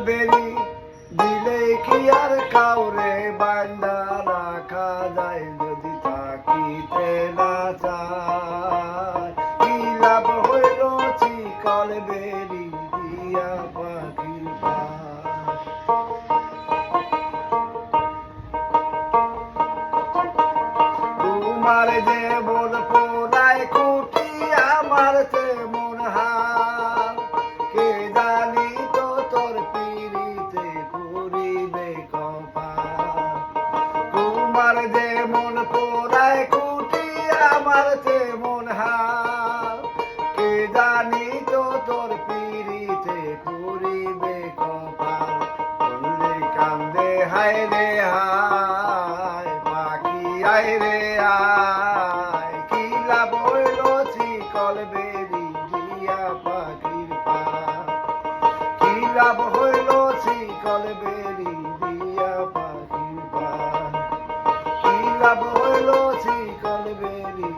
বেরি দিলে কি আর কাউরে বান্দা রাখা যায় যদি থাকিতে না চায় কি লাভ হইল চিকল বেরি দিয়া পাখির পায় তোমার যেমন পোলায় খুঁটি আমার তেমন হাল কে জানি তো তোর পিড়িতে পুরিবে কপাল তোমার যেমন পোলায় খুঁটি আমার তেমন হাল কে জানি তো তোর পিড়িতে পুরিবে কপাল বললে কান্দে হায় রে হায় পাখি আয় রে আয় কি লাভ হইল চিকল বেরি দিয়া পাখির পায় কি লাভ হইল চিকল বেরি দিয়া পাখির পায় কি লাভ হইল চিকল বেরি